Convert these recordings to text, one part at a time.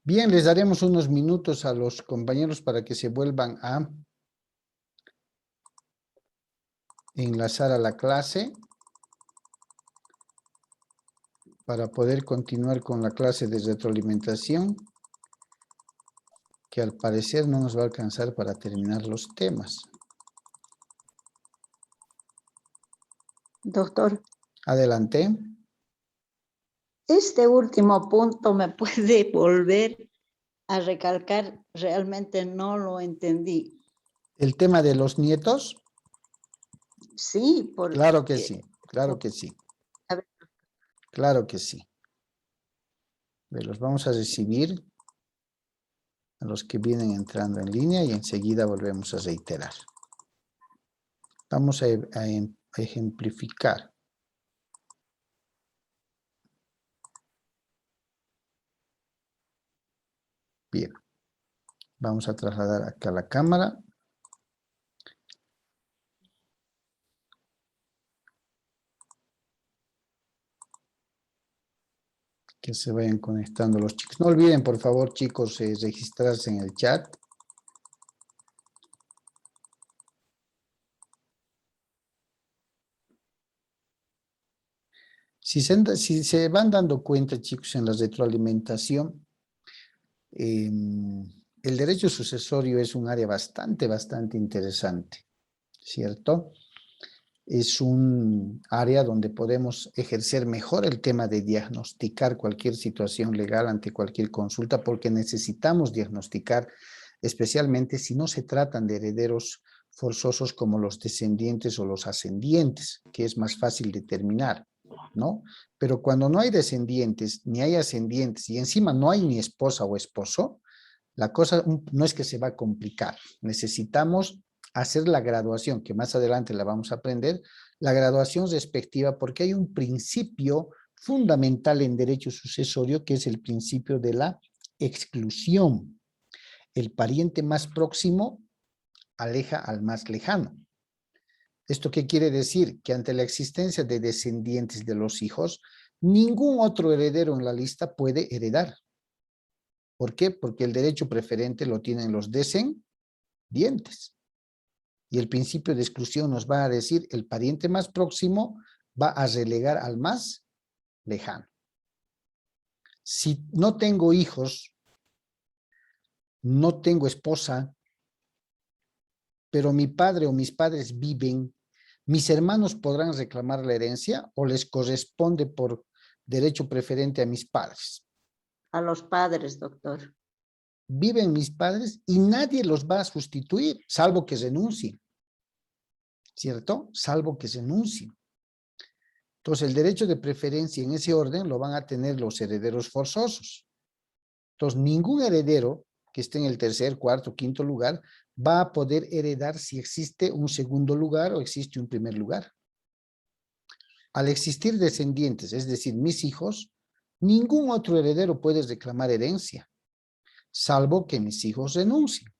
Bien, les daremos unos minutos a los compañeros para que se vuelvan a enlazar a la clase para poder continuar con la clase de retroalimentación, que al parecer no nos va a alcanzar para terminar los temas. Doctor, Adelante. este último punto me puede volver a recalcar, realmente no lo entendí. El tema de los nietos, Sí, claro que porque... sí, claro que sí, A ver, claro que sí. Los vamos a recibir a los que vienen entrando en línea y enseguida volvemos a reiterar. Vamos a ejemplificar. Bien, vamos a trasladar acá la cámara. Que se vayan conectando los chicos. No olviden, por favor, chicos, registrarse en el chat. Si se van dando cuenta, chicos, en la retroalimentación, el derecho sucesorio es un área bastante interesante, ¿cierto? Es un área donde podemos ejercer mejor el tema de diagnosticar cualquier situación legal ante cualquier consulta, porque necesitamos diagnosticar, especialmente si no se tratan de herederos forzosos como los descendientes o los ascendientes, que es más fácil determinar, ¿no? Pero cuando no hay descendientes, ni hay ascendientes, y encima no hay ni esposa o esposo, la cosa no es que se va a complicar. Necesitamos hacer la graduación, que más adelante la vamos a aprender, la graduación respectiva, porque hay un principio fundamental en derecho sucesorio, que es el principio de la exclusión. El pariente más próximo aleja al más lejano. ¿Esto qué quiere decir? Que ante la existencia de descendientes de los hijos, ningún otro heredero en la lista puede heredar. ¿Por qué? Porque el derecho preferente lo tienen los descendientes. Y el principio de exclusión nos va a decir el pariente más próximo va a relegar al más lejano. Si no tengo hijos, no tengo esposa, pero mi padre o mis padres viven, ¿mis hermanos podrán reclamar la herencia o les corresponde por derecho preferente a mis padres? a los padres, doctor. Viven mis padres y nadie los va a sustituir, salvo que renuncien, ¿cierto? Salvo que renuncien. Entonces, el derecho de preferencia en ese orden lo van a tener los herederos forzosos. Entonces, ningún heredero que esté en el tercer, cuarto, quinto lugar va a poder heredar si existe un segundo lugar o existe un primer lugar. Al existir descendientes, es decir, mis hijos, ningún otro heredero puede reclamar herencia, salvo que mis hijos renuncien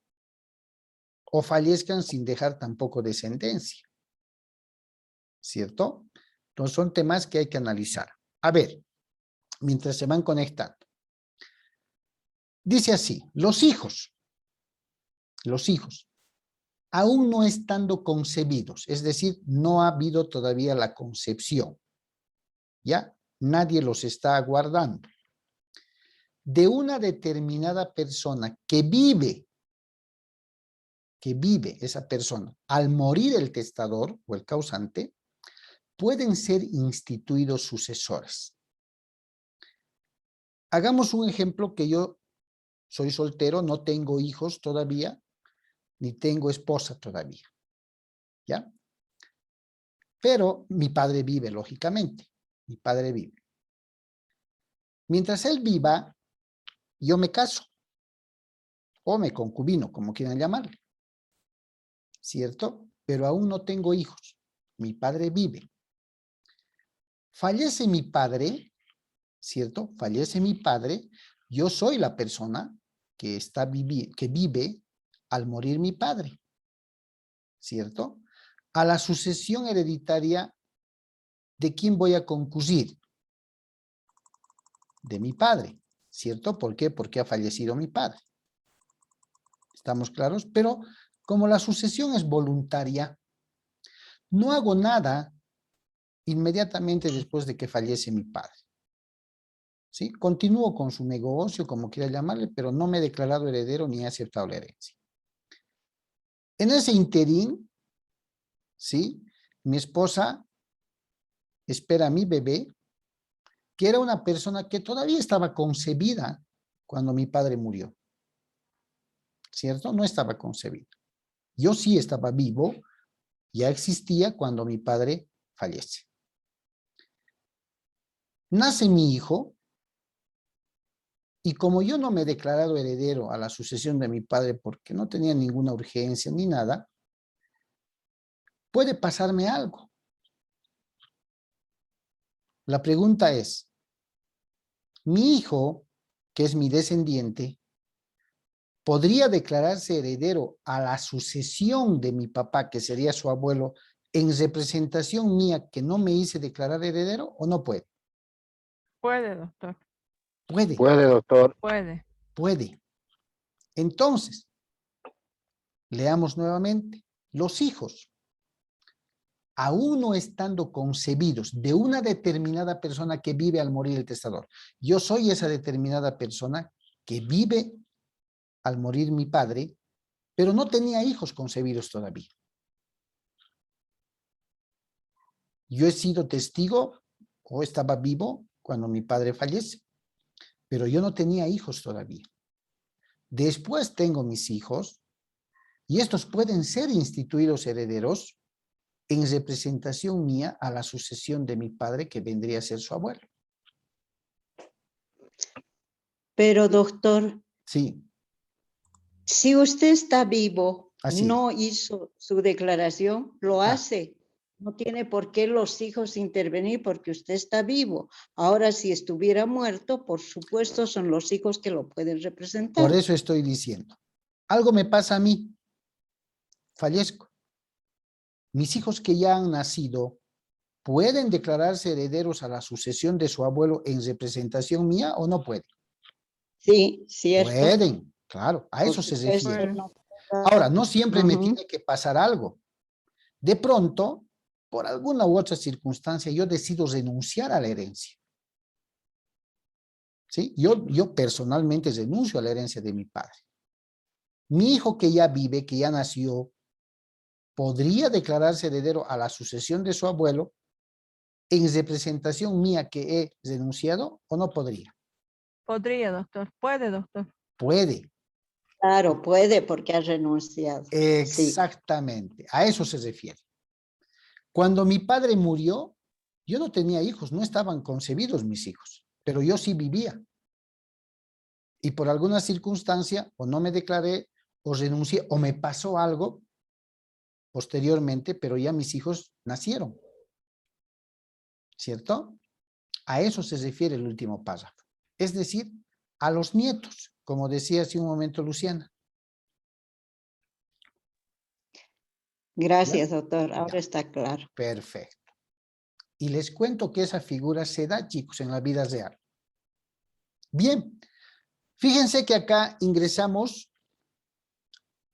o fallezcan sin dejar tampoco descendencia, ¿cierto? Entonces, son temas que hay que analizar. A ver, mientras se van conectando. Dice así, los hijos, aún no estando concebidos, es decir, no ha habido todavía la concepción, ¿ya? Nadie los está aguardando. De una determinada persona que vive esa persona, al morir el testador o el causante, pueden ser instituidos sucesores. Hagamos un ejemplo que yo soy soltero, no tengo hijos todavía, ni tengo esposa todavía, ¿ya? Pero mi padre vive, lógicamente, mi padre vive. Mientras él viva, yo me caso, o me concubino, como quieran llamarle, ¿cierto? Pero aún no tengo hijos, mi padre vive. Fallece mi padre, ¿cierto? Fallece mi padre, yo soy la persona que vive al morir mi padre, ¿cierto? A la sucesión hereditaria, ¿de quién voy a concurrir? De mi padre. ¿cierto? ¿Por qué? Porque ha fallecido mi padre. ¿Estamos claros? Pero como la sucesión es voluntaria, no hago nada inmediatamente después de que fallece mi padre. ¿Sí? Continúo con su negocio, como quiera llamarle, pero no me he declarado heredero ni he aceptado la herencia. En ese interín, ¿sí? Mi esposa espera a mi bebé, que era una persona que todavía estaba concebida cuando mi padre murió. ¿Cierto? No estaba concebida. Yo sí estaba vivo, ya existía cuando mi padre fallece. Nace mi hijo, y como yo no me he declarado heredero a la sucesión de mi padre porque no tenía ninguna urgencia ni nada, puede pasarme algo. La pregunta es, mi hijo, que es mi descendiente, ¿podría declararse heredero a la sucesión de mi papá, que sería su abuelo, en representación mía que no me hice declarar heredero o no puede? Puede, doctor. Puede. Puede, doctor. Puede. Puede. Entonces, leamos nuevamente. Los hijos, aún no estando concebidos de una determinada persona que vive al morir el testador. Yo soy esa determinada persona que vive al morir mi padre, pero no tenía hijos concebidos todavía. Yo he sido testigo o estaba vivo cuando mi padre fallece, pero yo no tenía hijos todavía. Después tengo mis hijos y estos pueden ser instituidos herederos en representación mía a la sucesión de mi padre, que vendría a ser su abuelo. Pero doctor, Sí, si usted está vivo, así no hizo su declaración, lo Ah. hace. No tiene por qué los hijos intervenir porque usted está vivo. Ahora, si estuviera muerto, por supuesto, son los hijos que lo pueden representar. por eso estoy diciendo. Algo me pasa a mí. Fallezco. Mis hijos que ya han nacido, ¿pueden declararse herederos a la sucesión de su abuelo en representación mía o no pueden? Sí, cierto. Pueden, claro, a Por eso se supuesto, refiere. no. Ahora, no siempre me Ujú. tiene que pasar algo. De pronto, por alguna u otra circunstancia, yo decido renunciar a la herencia. ¿Sí? Yo personalmente renuncio a la herencia de mi padre. Mi hijo que ya vive, que ya nació, ¿podría declararse heredero a la sucesión de su abuelo en representación mía que he renunciado o no podría? Podría, doctor. Puede, doctor. Puede. Claro, puede porque ha renunciado. Sí. Exactamente. A eso se refiere. Cuando mi padre murió, yo no tenía hijos, no estaban concebidos mis hijos, pero yo sí vivía. Y por alguna circunstancia, o no me declaré, o renuncié, o me pasó algo posteriormente, pero ya mis hijos nacieron. ¿Cierto? A eso se refiere el último párrafo. Es decir, a los nietos, como decía hace un momento Luciana. Gracias, ¿Ya? doctor. Ahora Ya. está claro. Perfecto. Y les cuento que esa figura se da, chicos, en la vida real. Bien, fíjense que acá ingresamos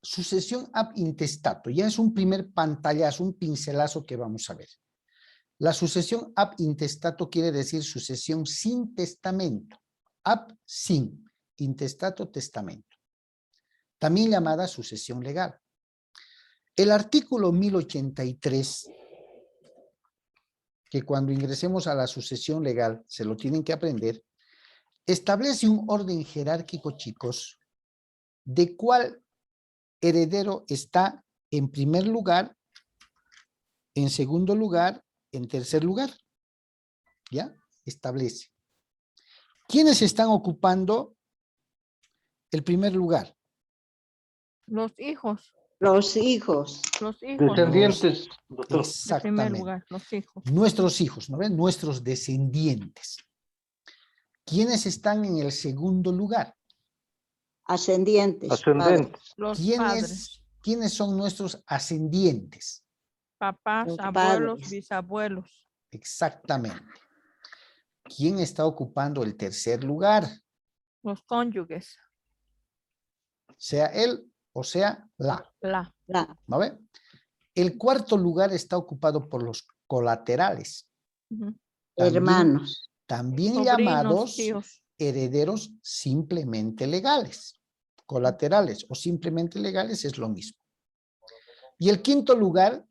sucesión ab intestato. Ya es un primer pantallazo, un pincelazo que vamos a ver. La sucesión ab intestato quiere decir sucesión sin testamento. Ab sin, intestato, testamento. También llamada sucesión legal. El artículo 1083, que cuando ingresemos a la sucesión legal se lo tienen que aprender, establece un orden jerárquico, chicos, de cuál heredero está en primer lugar, en segundo lugar, en tercer lugar. ¿Ya? Establece. ¿Quiénes están ocupando el primer lugar? Los hijos. Los hijos. Los hijos. Descendientes, doctor. De primer Exactamente. lugar, los hijos. Nuestros hijos, ¿no ven? Nuestros descendientes. ¿Quiénes están en el segundo lugar? Ascendientes. Ascendentes. Los padres. ¿Quiénes son nuestros ascendientes? Papás, Los abuelos, padres. bisabuelos. Exactamente. ¿Quién está ocupando el tercer lugar? Los cónyuges. Sea él o sea la. La. ¿No ve? El cuarto lugar está ocupado por los colaterales, Ujú. Hermanos. también Sobrinos, llamados tíos. herederos simplemente legales. Colaterales o simplemente legales es lo mismo. Y el quinto lugar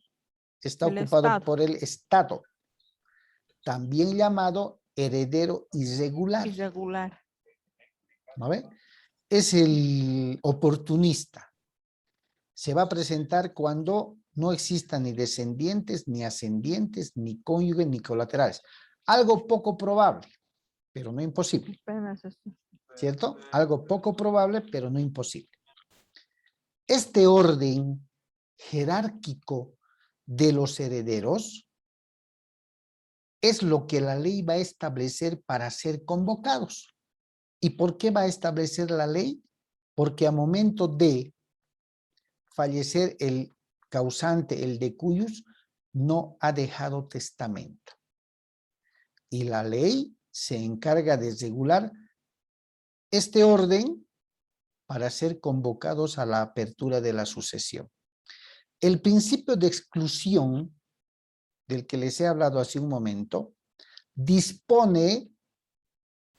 está El ocupado Estado. por el Estado, también llamado heredero irregular. Irregular. ¿No ve? Es el oportunista. Se va a presentar cuando no existan ni descendientes, ni ascendientes, ni cónyuges, ni colaterales. Algo poco probable, pero no imposible. Apenas esto. ¿Cierto? Algo poco probable, pero no imposible. Este orden jerárquico de los herederos es lo que la ley va a establecer para ser convocados. ¿Y por qué va a establecer la ley? Porque a momento de fallecer el causante, el de cuyos, no ha dejado testamento. Y la ley se encarga de regular este orden para ser convocados a la apertura de la sucesión. El principio de exclusión, del que les he hablado hace un momento, dispone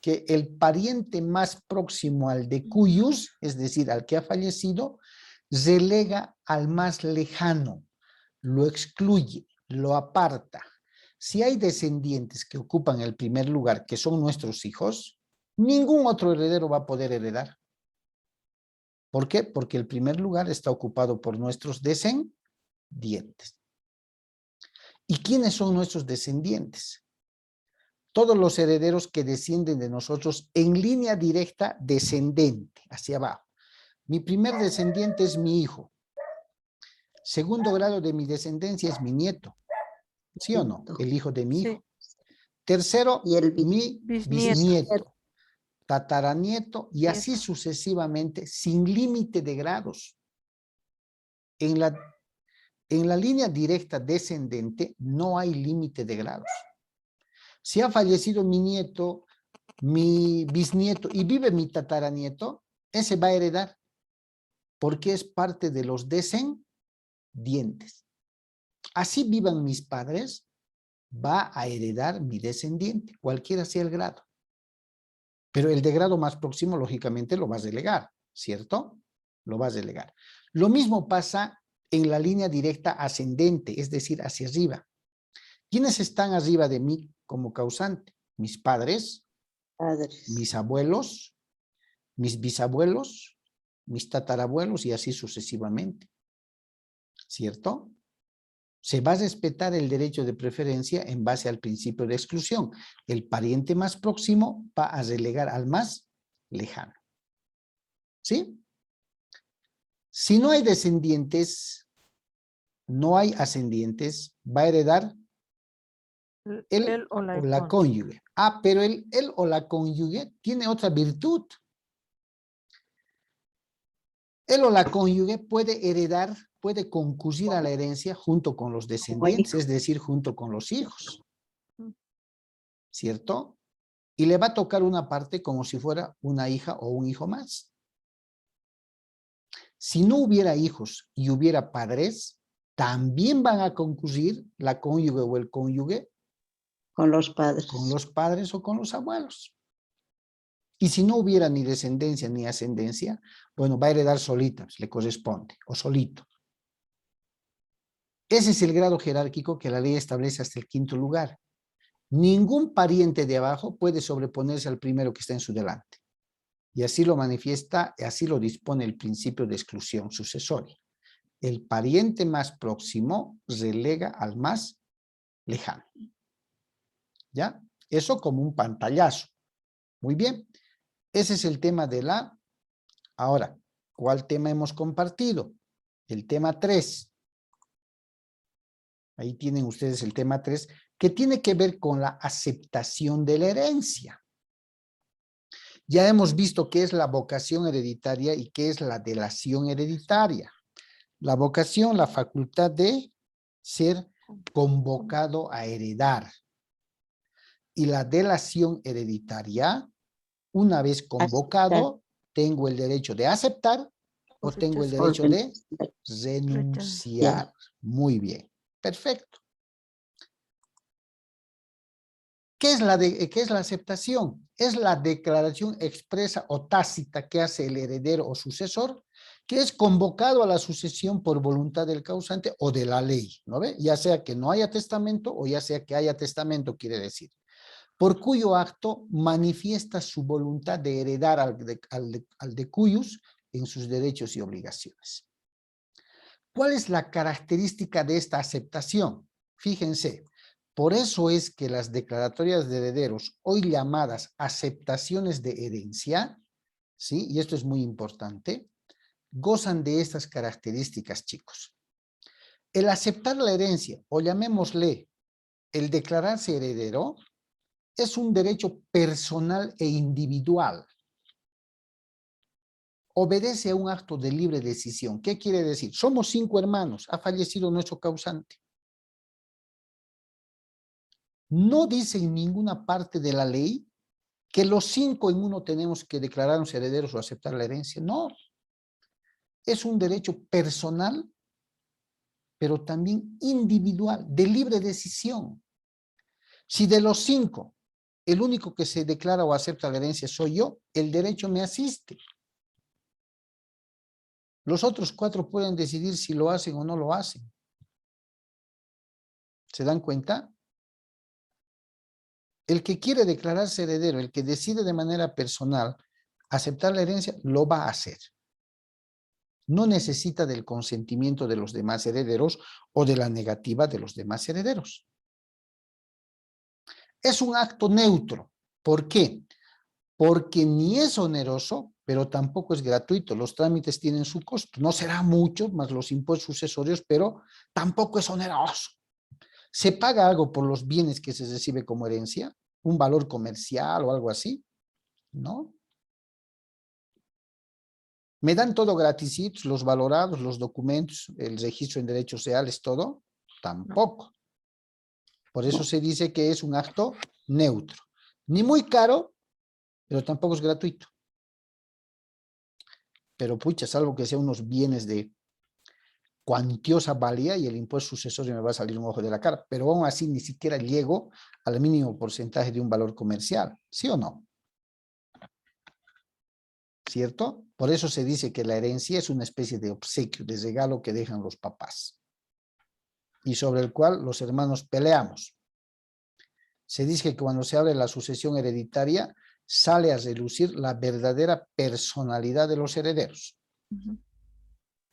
que el pariente más próximo al de cuyos, es decir, al que ha fallecido, relega al más lejano, lo excluye, lo aparta. Si hay descendientes que ocupan el primer lugar, que son nuestros hijos, ningún otro heredero va a poder heredar. ¿Por qué? Porque el primer lugar está ocupado por nuestros descendientes. ¿Y quiénes son nuestros descendientes? Todos los herederos que descienden de nosotros en línea directa descendente, hacia abajo. Mi primer descendiente es mi hijo. Segundo grado de mi descendencia es mi nieto. ¿Sí o no? El hijo de mi hijo. Sí. Tercero, Y el mi bisnieto. bisnieto, tataranieto y así Nieto. sucesivamente, sin límite de grados. En la línea directa descendente no hay límite de grados. Si ha fallecido mi nieto, mi bisnieto y vive mi tataranieto, ese va a heredar porque es parte de los descendientes. Así vivan mis padres, va a heredar mi descendiente, cualquiera sea el grado. Pero el de grado más próximo, lógicamente, lo vas a delegar, ¿cierto? Lo vas a delegar. Lo mismo pasa en la línea directa ascendente, es decir, hacia arriba. ¿Quiénes están arriba de mí como causante? Mis padres, Padres. mis abuelos, mis bisabuelos, mis tatarabuelos y así sucesivamente. ¿Cierto? Se va a respetar el derecho de preferencia en base al principio de exclusión. El pariente más próximo va a relegar al más lejano. ¿Sí? Si no hay descendientes, no hay ascendientes, va a heredar Él o la cónyuge. Ah, pero el o la cónyuge tiene otra virtud. Él o la cónyuge puede heredar, puede concurrir a la herencia junto con los descendientes, es decir, junto con los hijos. ¿Cierto? Y le va a tocar una parte como si fuera una hija o un hijo más. Si no hubiera hijos y hubiera padres, también van a concurrir la cónyuge o el cónyuge Con los padres. con los padres o con los abuelos. Y si no hubiera ni descendencia ni ascendencia, bueno, va a heredar solita, le corresponde, o solito. Ese es el grado jerárquico que la ley establece hasta el quinto lugar. Ningún pariente de abajo puede sobreponerse al primero que está en su delante. Y así lo manifiesta, así lo dispone el principio de exclusión sucesoria. El pariente más próximo relega al más lejano. ¿Ya? Eso como un pantallazo. Muy bien. Ese es el tema de la... Ahora, ¿cuál tema hemos compartido? El tema 3. Ahí tienen ustedes el tema 3, que tiene que ver con la aceptación de la herencia. Ya hemos visto qué es la vocación hereditaria y qué es la delación hereditaria. La vocación, la facultad de ser convocado a heredar. Y la delación hereditaria Una vez convocado, tengo el derecho de aceptar o tengo el derecho de renunciar. Muy bien, perfecto. ¿Qué es la aceptación? Es la declaración expresa o tácita que hace el heredero o sucesor, que es convocado a la sucesión por voluntad del causante o de la ley, ¿no ve? Ya sea que no haya testamento o ya sea que haya testamento, quiere decir. Por cuyo acto manifiesta su voluntad de heredar al de cuyos en sus derechos y obligaciones. ¿Cuál es la característica de esta aceptación? Fíjense, por eso es que las declaratorias de herederos, hoy llamadas aceptaciones de herencia, ¿sí? Y esto es muy importante, gozan de estas características, chicos. El aceptar la herencia, o llamémosle el declararse heredero, es un derecho personal e individual. Obedece a un acto de libre decisión. ¿Qué quiere decir? Somos 5 hermanos, ha fallecido nuestro causante. No dice en ninguna parte de la ley que los 5 en uno tenemos que declararnos herederos o aceptar la herencia. No. Es un derecho personal, pero también individual, de libre decisión. Si de los 5, el único que se declara o acepta la herencia soy yo, el derecho me asiste. Los otros 4 pueden decidir si lo hacen o no lo hacen. ¿Se dan cuenta? El que quiere declararse heredero, el que decide de manera personal aceptar la herencia, lo va a hacer. No necesita del consentimiento de los demás herederos o de la negativa de los demás herederos. Es un acto neutro. ¿Por qué? Porque ni es oneroso, pero tampoco es gratuito. Los trámites tienen su costo. No será mucho, más los impuestos sucesorios, pero tampoco es oneroso. ¿Se paga algo por los bienes que se recibe como herencia? ¿Un valor comercial o algo así? No. ¿Me dan todo gratuitos, los valorados, los documentos, el registro en derechos reales, todo? Tampoco. Por eso se dice que es un acto neutro. Ni muy caro, pero tampoco es gratuito. Pero pucha, salvo que sea unos bienes de cuantiosa valía y el impuesto sucesorio me va a salir un ojo de la cara, pero aún así ni siquiera llego al mínimo porcentaje de un valor comercial, ¿sí o no? ¿Cierto? Por eso se dice que la herencia es una especie de obsequio, de regalo que dejan los papás y sobre el cual los hermanos peleamos. Se dice que cuando se abre la sucesión hereditaria sale a relucir la verdadera personalidad de los herederos.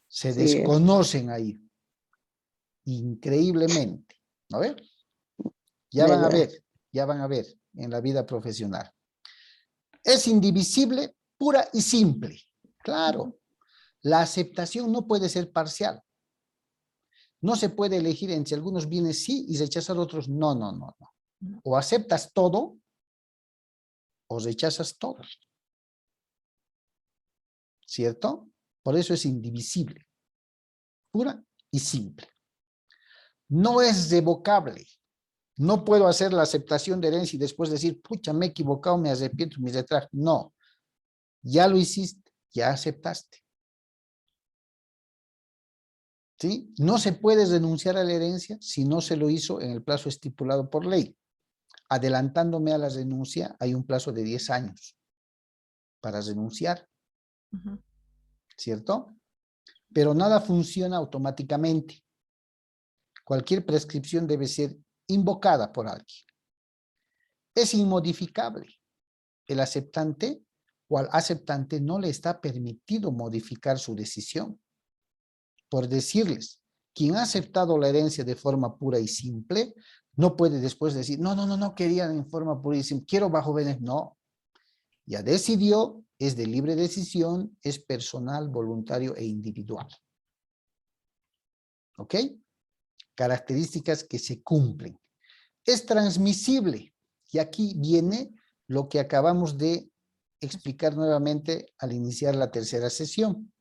Se desconocen ahí, increíblemente, ¿no ven? Ya van a ver en la vida profesional. Es indivisible, pura y simple. Claro, la aceptación no puede ser parcial. No se puede elegir entre algunos bienes sí y rechazar otros no. O aceptas todo o rechazas todo. ¿Cierto? Por eso es indivisible, pura y simple. No es revocable. No puedo hacer la aceptación de herencia y después decir, pucha, me he equivocado, me arrepiento, me retracto. No, ya lo hiciste, ya aceptaste. ¿Sí? No se puede renunciar a la herencia si no se lo hizo en el plazo estipulado por ley. Adelantándome a la renuncia, hay un plazo de 10 años para renunciar. ¿Cierto? Pero nada funciona automáticamente. Cualquier prescripción debe ser invocada por alguien. Es inmodificable. El aceptante o al aceptante no le está permitido modificar su decisión. Por decirles, quien ha aceptado la herencia de forma pura y simple, no puede después decir, no quería en forma pura y simple, quiero bajo beneficio. No, ya decidió, es de libre decisión, es personal, voluntario e individual. ¿Ok? Características que se cumplen. Es transmisible, y aquí viene lo que acabamos de explicar nuevamente al iniciar la tercera sesión.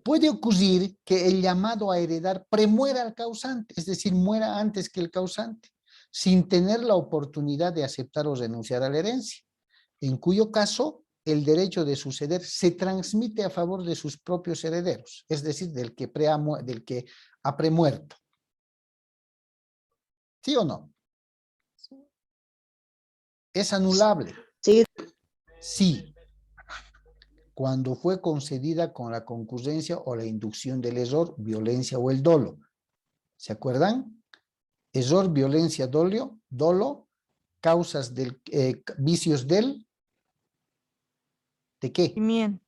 Puede ocurrir que el llamado a heredar premuera al causante, es decir, muera antes que el causante, sin tener la oportunidad de aceptar o renunciar a la herencia, en cuyo caso el derecho de suceder se transmite a favor de sus propios herederos, es decir, del que ha premuerto. ¿Sí o no? ¿Es anulable? Sí. Sí. Cuando fue concedida con la concurrencia o la inducción del error, violencia o el dolo. ¿Se acuerdan? Error, violencia, dolo, causas del vicios del ¿de qué?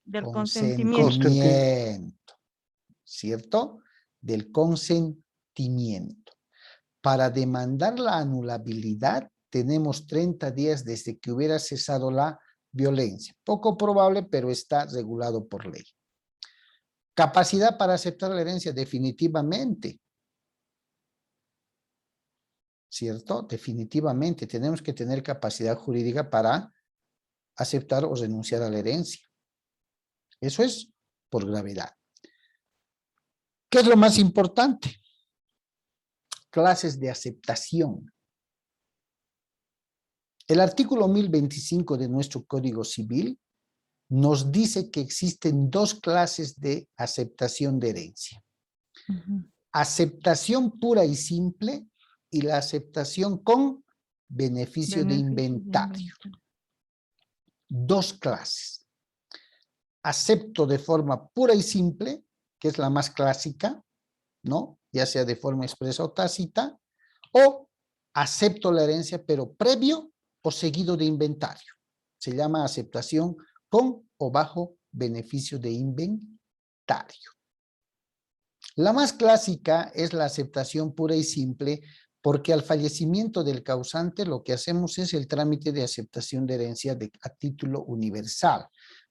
Del consentimiento. Consentimiento, ¿cierto? Del consentimiento. Para demandar la anulabilidad tenemos 30 días desde que hubiera cesado la violencia. Poco probable, pero está regulado por ley. Capacidad para aceptar la herencia, definitivamente. ¿Cierto? Definitivamente tenemos que tener capacidad jurídica para aceptar o renunciar a la herencia. Eso es por gravedad. ¿Qué es lo más importante? Clases de aceptación. El artículo 1025 de nuestro Código Civil nos dice que existen dos clases de aceptación de herencia. Aceptación pura y simple y la aceptación con beneficio de inventario. Dos clases. Acepto de forma pura y simple, que es la más clásica, ¿no? Ya sea de forma expresa o tácita, o acepto la herencia, pero previo o seguido de inventario. Se llama aceptación con o bajo beneficio de inventario. La más clásica es la aceptación pura y simple, porque al fallecimiento del causante lo que hacemos es el trámite de aceptación de herencia a título universal,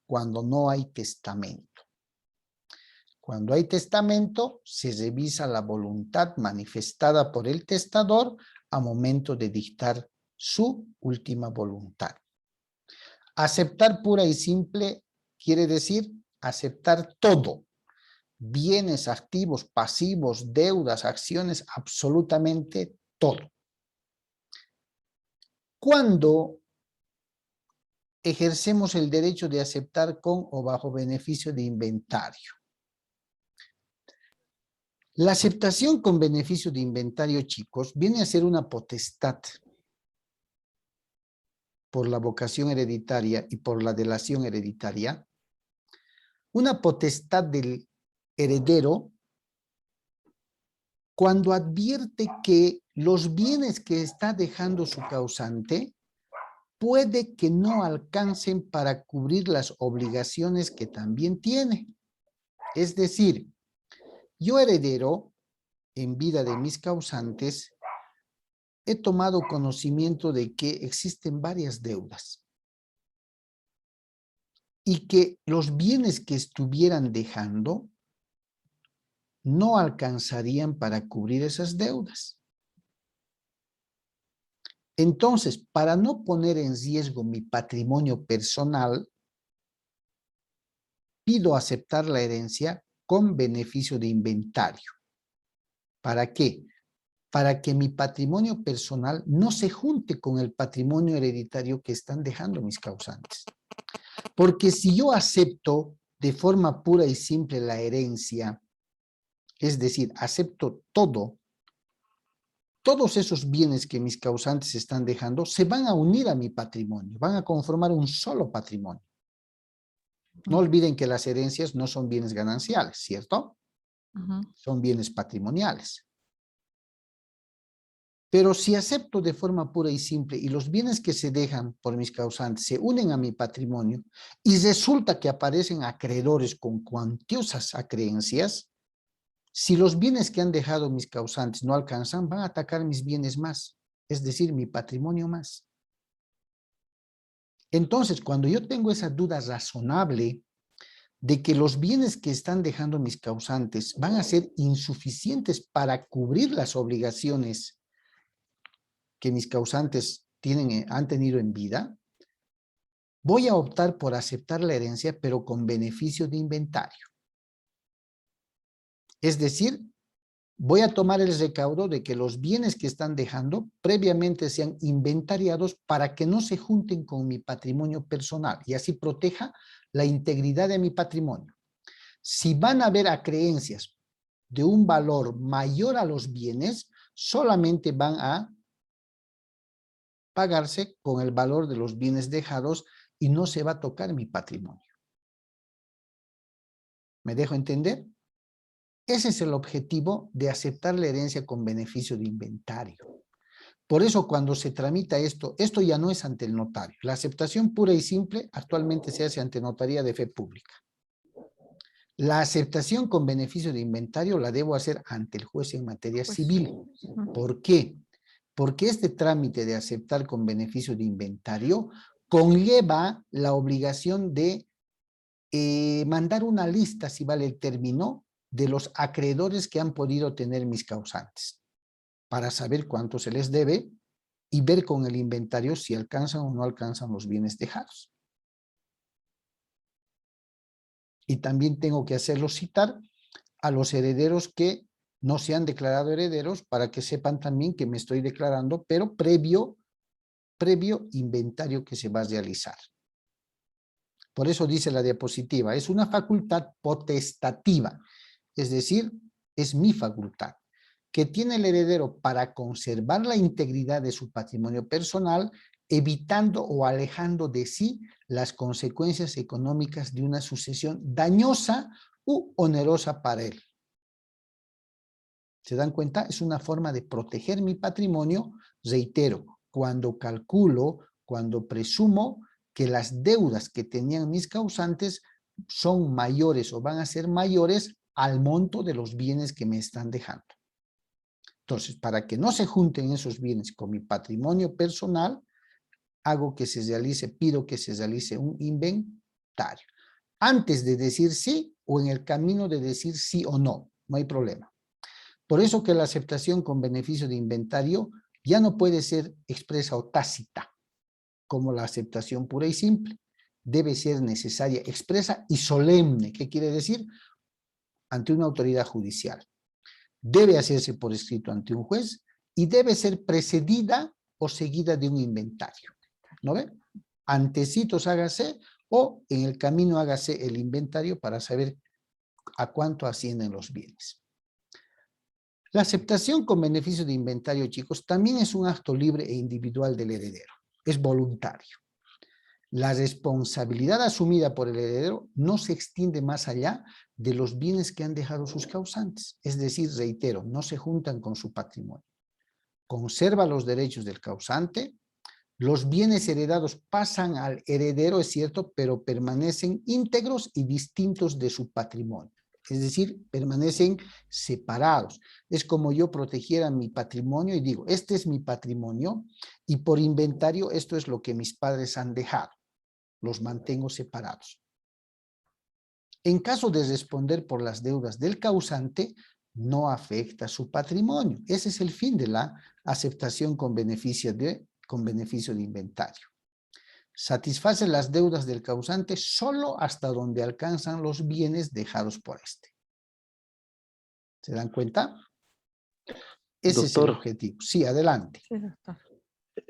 cuando no hay testamento. Cuando hay testamento, se revisa la voluntad manifestada por el testador a momento de dictar su última voluntad. Aceptar pura y simple quiere decir aceptar todo. Bienes, activos, pasivos, deudas, acciones, absolutamente todo. Cuando ejercemos el derecho de aceptar con o bajo beneficio de inventario. La aceptación con beneficio de inventario, chicos, viene a ser una potestad por la vocación hereditaria y por la delación hereditaria, una potestad del heredero cuando advierte que los bienes que está dejando su causante puede que no alcancen para cubrir las obligaciones que también tiene. Es decir, yo heredero, en vida de mis causantes, he tomado conocimiento de que existen varias deudas y que los bienes que estuvieran dejando no alcanzarían para cubrir esas deudas. Entonces, para no poner en riesgo mi patrimonio personal, pido aceptar la herencia con beneficio de inventario. ¿Para qué? Para que mi patrimonio personal no se junte con el patrimonio hereditario que están dejando mis causantes. Porque si yo acepto de forma pura y simple la herencia, es decir, acepto todo, todos esos bienes que mis causantes están dejando se van a unir a mi patrimonio, van a conformar un solo patrimonio. No olviden que las herencias no son bienes gananciales, ¿cierto? Son bienes patrimoniales. Pero si acepto de forma pura y simple y los bienes que se dejan por mis causantes se unen a mi patrimonio y resulta que aparecen acreedores con cuantiosas acreencias, si los bienes que han dejado mis causantes no alcanzan, van a atacar mis bienes más, es decir, mi patrimonio más. Entonces, cuando yo tengo esa duda razonable de que los bienes que están dejando mis causantes van a ser insuficientes para cubrir las obligaciones que mis causantes han tenido en vida, voy a optar por aceptar la herencia, pero con beneficio de inventario. Es decir, voy a tomar el recaudo de que los bienes que están dejando previamente sean inventariados para que no se junten con mi patrimonio personal y así proteja la integridad de mi patrimonio. Si van a haber acreencias de un valor mayor a los bienes, solamente van a pagarse con el valor de los bienes dejados y no se va a tocar mi patrimonio. ¿Me dejo entender? Ese es el objetivo de aceptar la herencia con beneficio de inventario. Por eso cuando se tramita esto ya no es ante el notario. La aceptación pura y simple actualmente se hace ante notaría de fe pública. La aceptación con beneficio de inventario la debo hacer ante el juez en materia civil. ¿Por qué? Porque este trámite de aceptar con beneficio de inventario conlleva la obligación de mandar una lista, si vale el término, de los acreedores que han podido tener mis causantes, para saber cuánto se les debe y ver con el inventario si alcanzan o no alcanzan los bienes dejados. Y también tengo que hacerlo citar a los herederos que no se han declarado herederos para que sepan también que me estoy declarando, pero previo inventario que se va a realizar. Por eso dice la diapositiva, es una facultad potestativa, es decir, es mi facultad, que tiene el heredero para conservar la integridad de su patrimonio personal, evitando o alejando de sí las consecuencias económicas de una sucesión dañosa u onerosa para él. ¿Se dan cuenta? Es una forma de proteger mi patrimonio, reitero, cuando calculo, cuando presumo que las deudas que tenían mis causantes son mayores o van a ser mayores al monto de los bienes que me están dejando. Entonces, para que no se junten esos bienes con mi patrimonio personal, pido que se realice un inventario. Antes de decir sí o en el camino de decir sí o no, no hay problema. Por eso que la aceptación con beneficio de inventario ya no puede ser expresa o tácita, como la aceptación pura y simple. Debe ser necesaria, expresa y solemne. ¿Qué quiere decir? Ante una autoridad judicial. Debe hacerse por escrito ante un juez y debe ser precedida o seguida de un inventario. ¿No ve? Antecitos hágase o en el camino hágase el inventario para saber a cuánto ascienden los bienes. La aceptación con beneficio de inventario, chicos, también es un acto libre e individual del heredero. Es voluntario. La responsabilidad asumida por el heredero no se extiende más allá de los bienes que han dejado sus causantes. Es decir, reitero, no se juntan con su patrimonio. Conserva los derechos del causante. Los bienes heredados pasan al heredero, es cierto, pero permanecen íntegros y distintos de su patrimonio. Es decir, permanecen separados. Es como yo protegiera mi patrimonio y digo, este es mi patrimonio y por inventario esto es lo que mis padres han dejado. Los mantengo separados. En caso de responder por las deudas del causante, no afecta su patrimonio. Ese es el fin de la aceptación con beneficio de inventario. Satisface las deudas del causante solo hasta donde alcanzan los bienes dejados por este. ¿Se dan cuenta? Ese es el objetivo. Sí, adelante. Sí, doctor.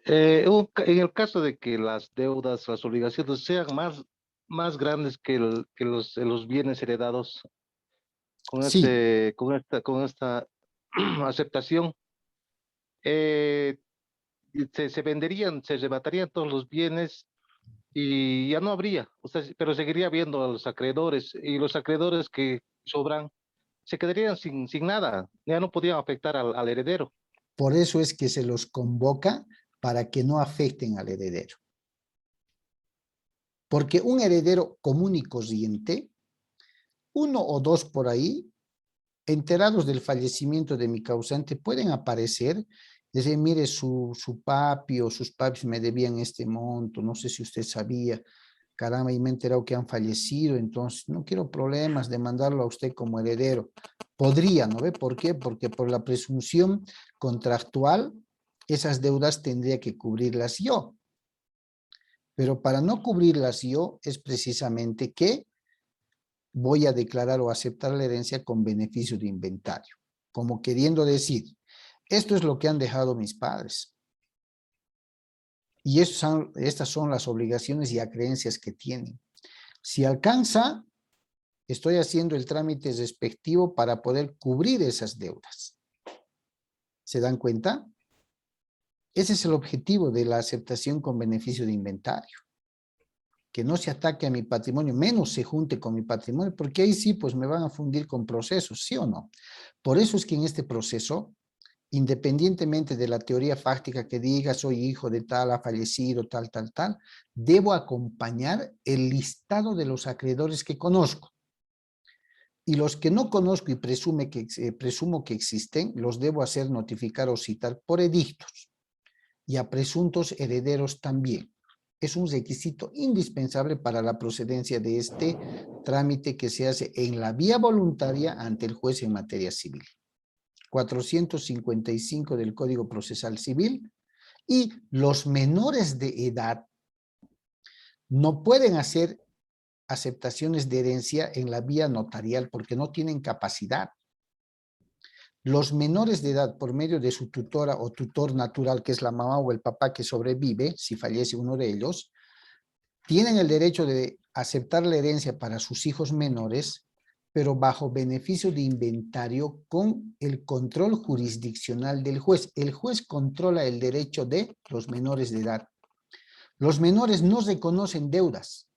En el caso de que las deudas, las obligaciones sean más grandes que los bienes heredados con Sí. con esta aceptación, se venderían, se arrebatarían todos los bienes y ya no habría, o sea, pero seguiría habiendo a los acreedores y los acreedores que sobran se quedarían sin nada, ya no podían afectar al heredero. Por eso es que se los convoca para que no afecten al heredero. Porque un heredero común y corriente, uno o dos por ahí, enterados del fallecimiento de mi causante, pueden aparecer, decir, mire, su papi o sus papis me debían este monto, no sé si usted sabía, caramba, y me he enterado que han fallecido, entonces no quiero problemas de mandarlo a usted como heredero. Podría, ¿no ve? ¿Por qué? Porque por la presunción contractual, esas deudas tendría que cubrirlas yo. Pero para no cubrirlas yo, es precisamente que voy a declarar o aceptar la herencia con beneficio de inventario. como queriendo decir, esto es lo que han dejado mis padres. Y estas son las obligaciones y creencias que tienen. Si alcanza, estoy haciendo el trámite respectivo para poder cubrir esas deudas. ¿Se dan cuenta? Ese es el objetivo de la aceptación con beneficio de inventario. Que no se ataque a mi patrimonio, menos se junte con mi patrimonio, porque ahí sí, pues me van a fundir con procesos, ¿sí o no? Por eso es que en este proceso, independientemente de la teoría fáctica que diga, soy hijo de tal, ha fallecido, tal, debo acompañar el listado de los acreedores que conozco. Y los que no conozco y presumo que existen, los debo hacer notificar o citar por edictos. Y a presuntos herederos también. Es un requisito indispensable para la procedencia de este trámite que se hace en la vía voluntaria ante el juez en materia civil. 455 del Código Procesal Civil, y los menores de edad no pueden hacer aceptaciones de herencia en la vía notarial porque no tienen capacidad. Los menores de edad, por medio de su tutora o tutor natural, que es la mamá o el papá que sobrevive, si fallece uno de ellos, tienen el derecho de aceptar la herencia para sus hijos menores, pero bajo beneficio de inventario con el control jurisdiccional del juez. El juez controla el derecho de los menores de edad. Los menores no reconocen deudas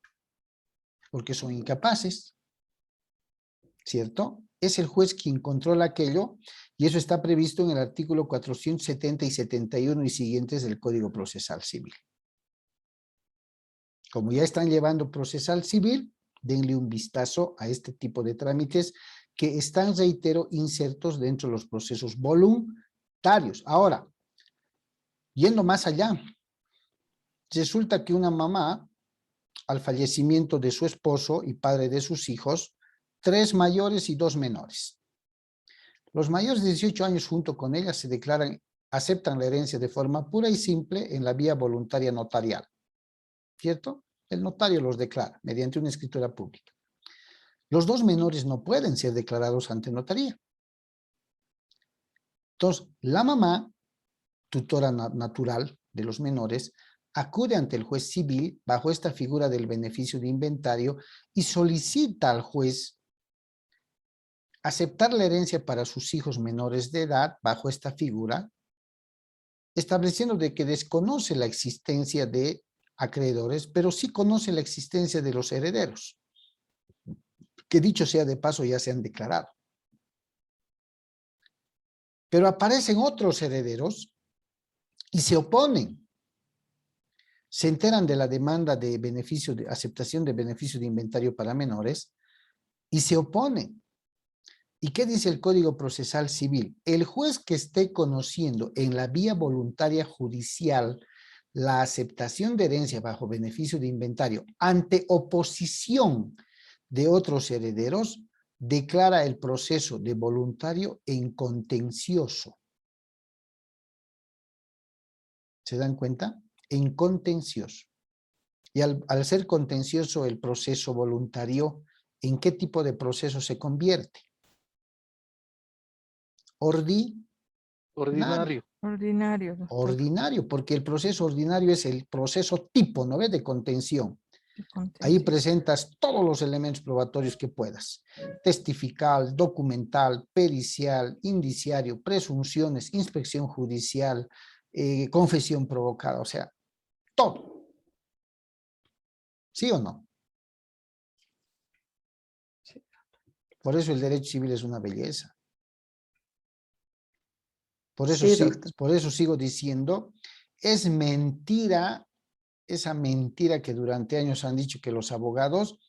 porque son incapaces, ¿cierto? Es el juez quien controla aquello y eso está previsto en el artículo 470 y 71 y siguientes del Código Procesal Civil. Como ya están llevando procesal civil, denle un vistazo a este tipo de trámites que están, reitero, insertos dentro de los procesos voluntarios. Ahora, yendo más allá, resulta que una mamá, al fallecimiento de su esposo y padre de sus hijos, 3 mayores y 2 menores. Los mayores de 18 años junto con ella se declaran, aceptan la herencia de forma pura y simple en la vía voluntaria notarial, ¿cierto? El notario los declara mediante una escritura pública. Los 2 menores no pueden ser declarados ante notaría. Entonces, la mamá, tutora natural de los menores, acude ante el juez civil bajo esta figura del beneficio de inventario y solicita al juez aceptar la herencia para sus hijos menores de edad bajo esta figura, estableciendo de que desconoce la existencia de acreedores, pero sí conoce la existencia de los herederos, que dicho sea de paso ya se han declarado. Pero aparecen otros herederos y se oponen. Se enteran de la demanda de beneficio de aceptación de beneficio de inventario para menores y se oponen. ¿Y qué dice el Código Procesal Civil? El juez que esté conociendo en la vía voluntaria judicial la aceptación de herencia bajo beneficio de inventario ante oposición de otros herederos, declara el proceso de voluntario en contencioso. ¿Se dan cuenta? En contencioso. Y al ser contencioso el proceso voluntario, ¿en qué tipo de proceso se convierte? Ordinario. Ordinario, doctor. Ordinario, porque el proceso ordinario es el proceso tipo, ¿no ves? De contención. De contención. Ahí presentas todos los elementos probatorios que puedas. Testifical, documental, pericial, indiciario, presunciones, inspección judicial, confesión provocada, o sea, todo. ¿Sí o no? Por eso el derecho civil es una belleza. Por eso, Sí, sí, doctor. por eso sigo diciendo, es mentira, esa mentira que durante años han dicho que los abogados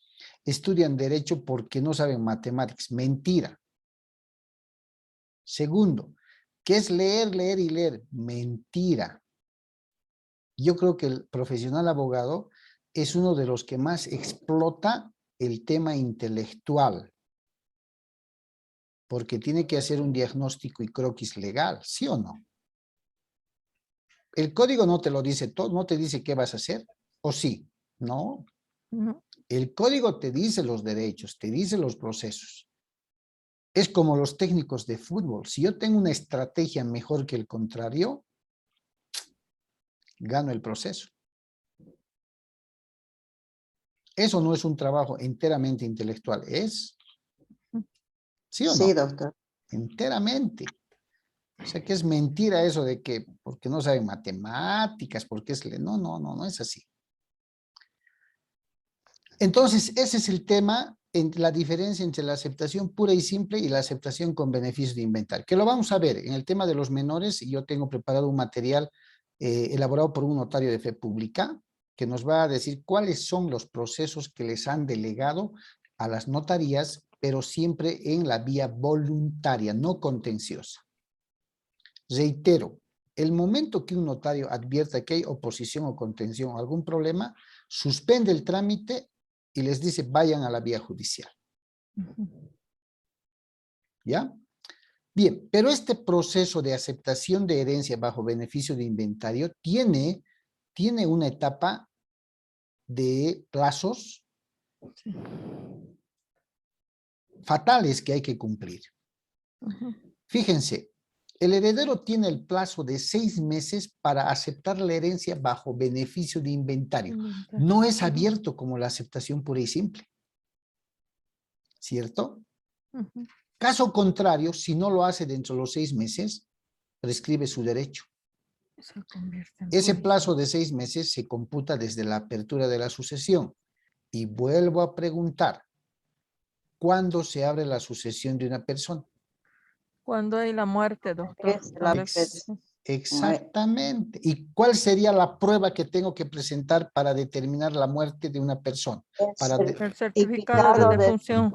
estudian derecho porque no saben matemáticas. Mentira. Segundo, ¿qué es leer, leer y leer? Mentira. Yo creo que el profesional abogado es uno de los que más explota el tema intelectual, porque tiene que hacer un diagnóstico y croquis legal, ¿sí o no? El código no te lo dice todo, no te dice qué vas a hacer, ¿o sí? No. No. El código te dice los derechos, te dice los procesos. Es como los técnicos de fútbol. Si yo tengo una estrategia mejor que el contrario, gano el proceso. Eso no es un trabajo enteramente intelectual, ¿es? ¿Sí o no? Sí, doctor. Enteramente. O sea que es mentira eso de que porque no saben matemáticas, porque es... No es así. Entonces, ese es el tema, la diferencia entre la aceptación pura y simple y la aceptación con beneficio de inventario, que lo vamos a ver en el tema de los menores. Y yo tengo preparado un material elaborado por un notario de fe pública que nos va a decir cuáles son los procesos que les han delegado a las notarías, pero siempre en la vía voluntaria, no contenciosa. Reitero, el momento que un notario advierta que hay oposición o contención o algún problema, suspende el trámite y les dice vayan a la vía judicial. ¿Ya? Bien, pero este proceso de aceptación de herencia bajo beneficio de inventario tiene una etapa de plazos fatales que hay que cumplir. Fíjense, el heredero tiene el plazo de 6 meses para aceptar la herencia bajo beneficio de inventario. No es abierto como la aceptación pura y simple. ¿Cierto? Caso contrario, si no lo hace dentro de los 6 meses, prescribe su derecho. Ese plazo de 6 meses se computa desde la apertura de la sucesión. Y vuelvo a preguntar, ¿cuándo se abre la sucesión de una persona? Cuando hay la muerte, doctor. Exactamente. ¿Y cuál sería la prueba que tengo que presentar para determinar la muerte de una persona? El certificado de defunción.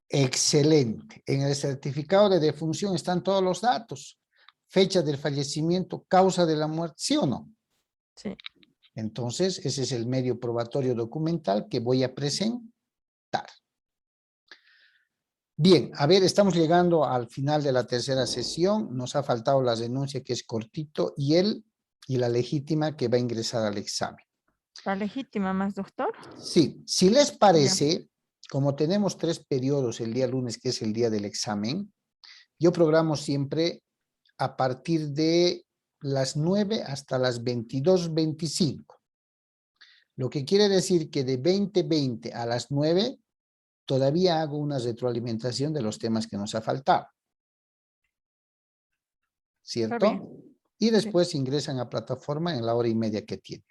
Excelente. En el certificado de defunción están todos los datos. Fecha del fallecimiento, causa de la muerte, ¿sí o no? Sí. Entonces, ese es el medio probatorio documental que voy a presentar. Bien, a ver, estamos llegando al final de la tercera sesión. Nos ha faltado la denuncia, que es cortito, y la legítima, que va a ingresar al examen. ¿La legítima más, doctor? Sí, si les parece, como tenemos 3 periodos el día lunes, que es el día del examen, yo programo siempre a partir de las 9 hasta las 22:25. Lo que quiere decir que de 20:20 a las 9 todavía hago una retroalimentación de los temas que nos ha faltado. ¿Cierto? Y después ingresan a plataforma en la hora y media que tienen.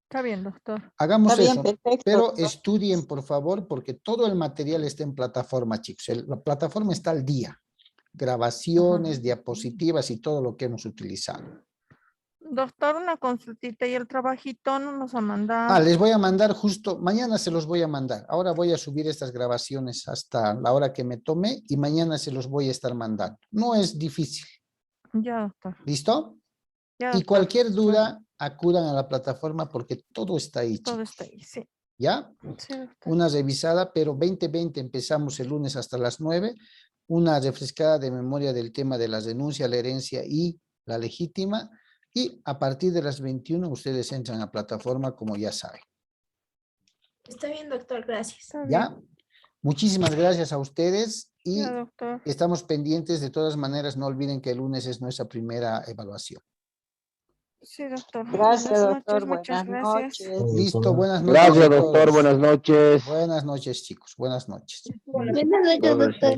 Está bien, doctor. Hagamos Está bien, eso, perfecto, pero doctor. estudien, por favor, porque todo el material está en plataforma, chicos. La plataforma está al día. Grabaciones, diapositivas y todo lo que hemos utilizado. Doctor, una consultita, y el trabajito no nos ha mandado. Les voy a mandar justo, mañana se los voy a mandar. Ahora voy a subir estas grabaciones hasta la hora que me tomé y mañana se los voy a estar mandando. No es difícil. Ya, doctor. ¿Listo? Ya, Y doctor. cualquier duda, acudan a la plataforma porque todo está ahí, Todo chicos. está ahí, sí. ¿Ya? Sí, doctor. Una revisada, pero 20:20 empezamos el lunes hasta las 9. Una refrescada de memoria del tema de las denuncias, la herencia y la legítima. Y a partir de las 21 ustedes entran a plataforma, como ya saben. Está bien, doctor, gracias. Está bien. ¿Ya? Muchísimas gracias a ustedes y Ya, doctor. estamos pendientes. De todas maneras, no olviden que el lunes es nuestra primera evaluación. Sí, doctor. Gracias, Buenas doctor. noches, muchas Buenas gracias. noches. Listo, buenas noches. Gracias, a doctor. todos. Buenas noches. Buenas noches, chicos. Buenas noches. Buenas noches, doctor.